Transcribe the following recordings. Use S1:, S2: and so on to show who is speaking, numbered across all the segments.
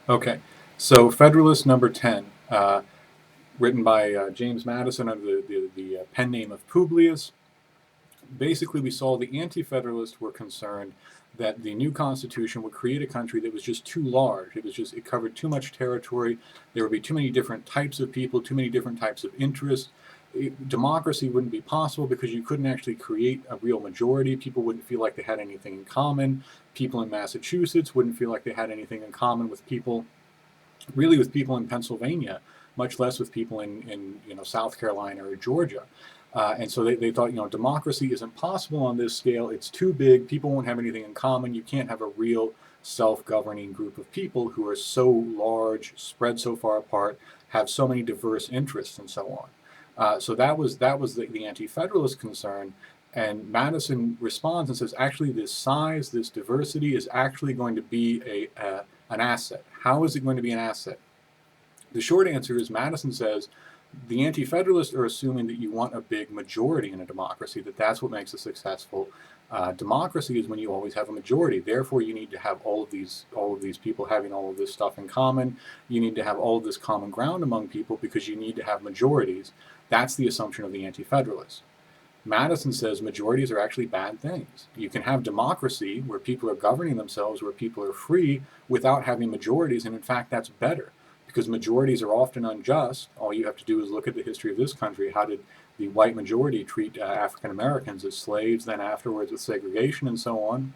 S1: Okay, so Federalist number 10, written by James Madison under the pen name of Publius. Basically, we saw the Anti-Federalists were concerned that the new Constitution would create a country that was just too large. It covered too much territory. There would be too many different types of people, too many different types of interests. Democracy wouldn't be possible because you couldn't actually create a real majority. People wouldn't feel like they had anything in common. People in Massachusetts wouldn't feel like they had anything in common with people in Pennsylvania, much less with people in South Carolina or Georgia. And so they thought, democracy isn't possible on this scale. It's too big. People won't have anything in common. You can't have a real self-governing group of people who are so large, spread so far apart, have so many diverse interests, and so on. So that was the Anti-Federalist concern. And Madison responds and says, actually, this size, this diversity is actually going to be an asset. How is it going to be an asset? The short answer is Madison says the Anti-Federalists are assuming that you want a big majority in a democracy, that's what makes a successful democracy is when you always have a majority. Therefore, you need to have all of these people having all of this stuff in common. You need to have all of this common ground among people because you need to have majorities. That's the assumption of the Anti-Federalists. Madison says majorities are actually bad things. You can have democracy where people are governing themselves, where people are free without having majorities, and in fact that's better because majorities are often unjust. All you have to do is look at the history of this country. How did the white majority treat African Americans as slaves, then afterwards with segregation and so on?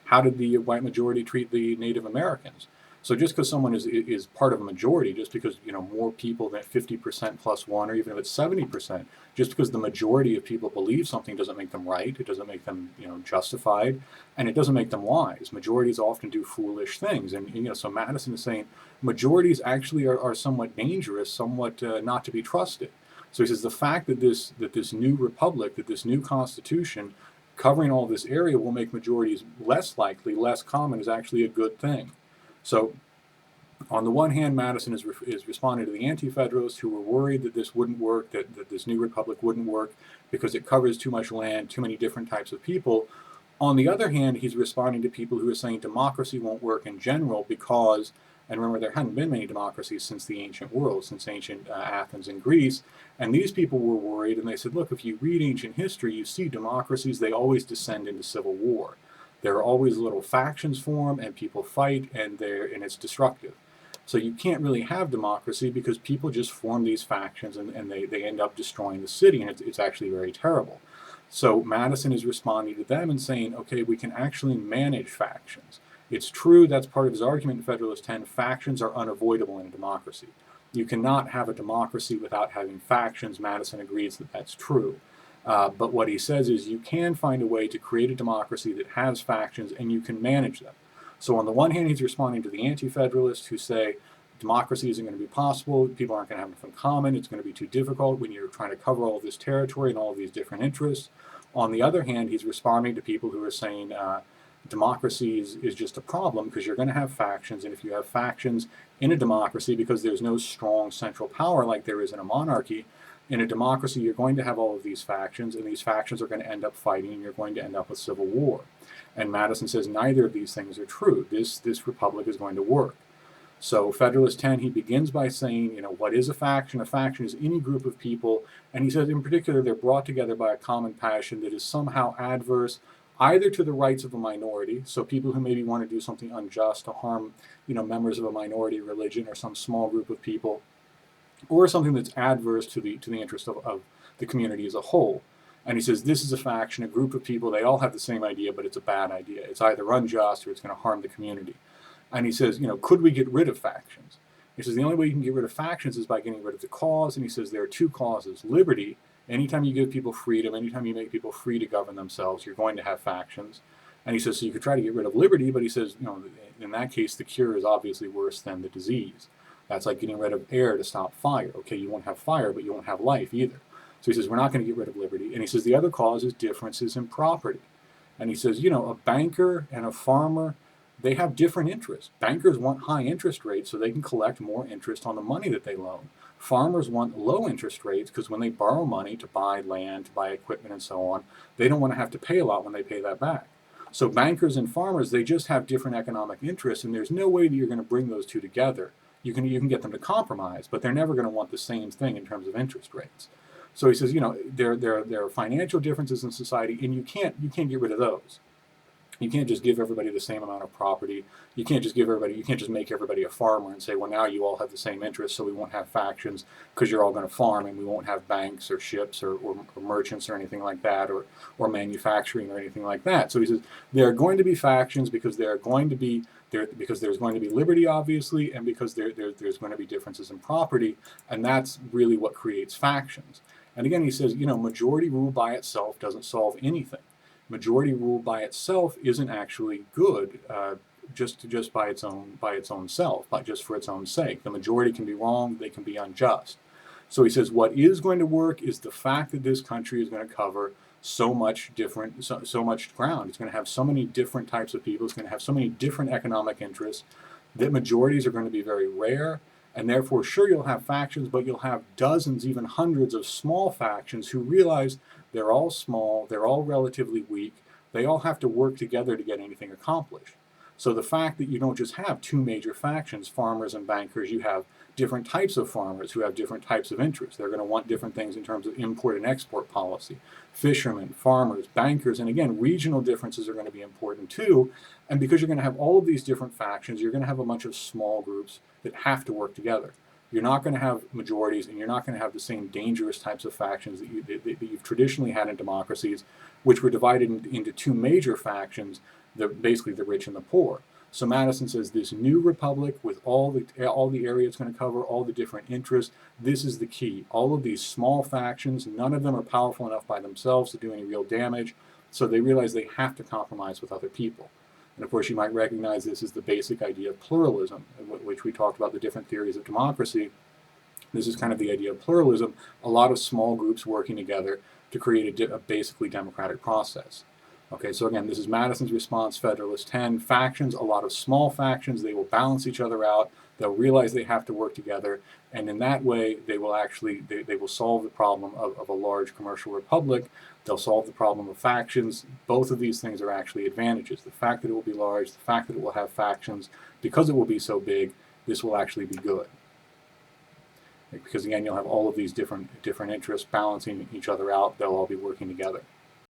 S1: How did the white majority treat the Native Americans? So just because someone is part of a majority, just because more people than 50% plus one, or even if it's 70%, just because the majority of people believe something doesn't make them right. It doesn't make them justified, and it doesn't make them wise. Majorities often do foolish things, and so Madison is saying majorities actually are somewhat dangerous, somewhat not to be trusted. So he says the fact that this new republic, that this new constitution covering all this area will make majorities less likely, less common, is actually a good thing. So on the one hand, Madison is responding to the Anti-Federalists who were worried that this wouldn't work, that this new republic wouldn't work because it covers too much land, too many different types of people. On the other hand, he's responding to people who are saying democracy won't work in general because, and remember, there hadn't been many democracies since the ancient world, since ancient Athens and Greece, and these people were worried, and they said, look, if you read ancient history, you see democracies, they always descend into civil war. There are always little factions form, and people fight, and it's destructive. So you can't really have democracy because people just form these factions, and they end up destroying the city, and it's actually very terrible. So Madison is responding to them and saying, okay, we can actually manage factions. It's true, that's part of his argument in Federalist 10, factions are unavoidable in a democracy. You cannot have a democracy without having factions. Madison agrees that that's true. But what he says is you can find a way to create a democracy that has factions and you can manage them. So on the one hand, he's responding to the Anti-Federalists who say democracy isn't going to be possible, people aren't going to have enough in common, it's going to be too difficult when you're trying to cover all of this territory and all of these different interests. On the other hand, he's responding to people who are saying democracy is just a problem because you're going to have factions, and if you have factions in a democracy, because there's no strong central power like there is in a monarchy, in a democracy you're going to have all of these factions, and these factions are going to end up fighting, and you're going to end up with civil war. And Madison says neither of these things are true. This republic is going to work. So Federalist 10, he begins by saying, what is a faction? A faction is any group of people, and he says in particular they're brought together by a common passion that is somehow adverse either to the rights of a minority, so people who maybe want to do something unjust to harm, members of a minority religion or some small group of people, or something that's adverse to the interest of the community as a whole. And he says this is a faction, a group of people, they all have the same idea, but it's a bad idea. It's either unjust or it's going to harm the community. And he says, could we get rid of factions? He says the only way you can get rid of factions is by getting rid of the cause. And he says there are two causes. Liberty, anytime you give people freedom, anytime you make people free to govern themselves, you're going to have factions. And he says, so you could try to get rid of liberty, but he says, in that case, the cure is obviously worse than the disease. That's like getting rid of air to stop fire. Okay, you won't have fire, but you won't have life either. So he says, we're not going to get rid of liberty. And he says the other cause is differences in property. And he says, a banker and a farmer, they have different interests. Bankers want high interest rates so they can collect more interest on the money that they loan. Farmers want low interest rates because when they borrow money to buy land, to buy equipment and so on, they don't want to have to pay a lot when they pay that back. So bankers and farmers, they just have different economic interests, and there's no way that you're going to bring those two together. You can get them to compromise, but they're never going to want the same thing in terms of interest rates. So he says, there are financial differences in society, and you can't get rid of those. You can't just give everybody the same amount of property. You can't just make everybody a farmer and say, well, now you all have the same interests, so we won't have factions because you're all going to farm, and we won't have banks or ships or merchants or anything like that, or manufacturing or anything like that. So he says there are going to be factions because there's going to be liberty, obviously, and because there's going to be differences in property, and that's really what creates factions. And again, he says, majority rule by itself doesn't solve anything. Majority rule by itself isn't actually good, just by its own self, just for its own sake. The majority can be wrong; they can be unjust. So he says what is going to work is the fact that this country is going to cover so much ground. It's going to have so many different types of people. It's going to have so many different economic interests that majorities are going to be very rare. And therefore, sure, you'll have factions, but you'll have dozens, even hundreds of small factions who realize they're all small, they're all relatively weak, they all have to work together to get anything accomplished. So the fact that you don't just have two major factions, farmers and bankers, you have different types of farmers who have different types of interests. They're going to want different things in terms of import and export policy. Fishermen, farmers, bankers, and again, regional differences are going to be important too. And because you're going to have all of these different factions, you're going to have a bunch of small groups that have to work together. You're not going to have majorities, and you're not going to have the same dangerous types of factions that you've traditionally had in democracies, which were divided into two major factions, basically the rich and the poor. So Madison says this new republic with all the area it's going to cover, all the different interests, this is the key. All of these small factions, none of them are powerful enough by themselves to do any real damage, so they realize they have to compromise with other people. And of course, you might recognize this as the basic idea of pluralism, in which we talked about the different theories of democracy. This is kind of the idea of pluralism, a lot of small groups working together to create a basically democratic process. Okay, so again, this is Madison's response, Federalist 10. Factions, a lot of small factions, they will balance each other out. They'll realize they have to work together, and in that way, they will solve the problem of a large commercial republic. They'll solve the problem of factions. Both of these things are actually advantages. The fact that it will be large, the fact that it will have factions, because it will be so big, this will actually be good. Because again, you'll have all of these different interests balancing each other out. They'll all be working together.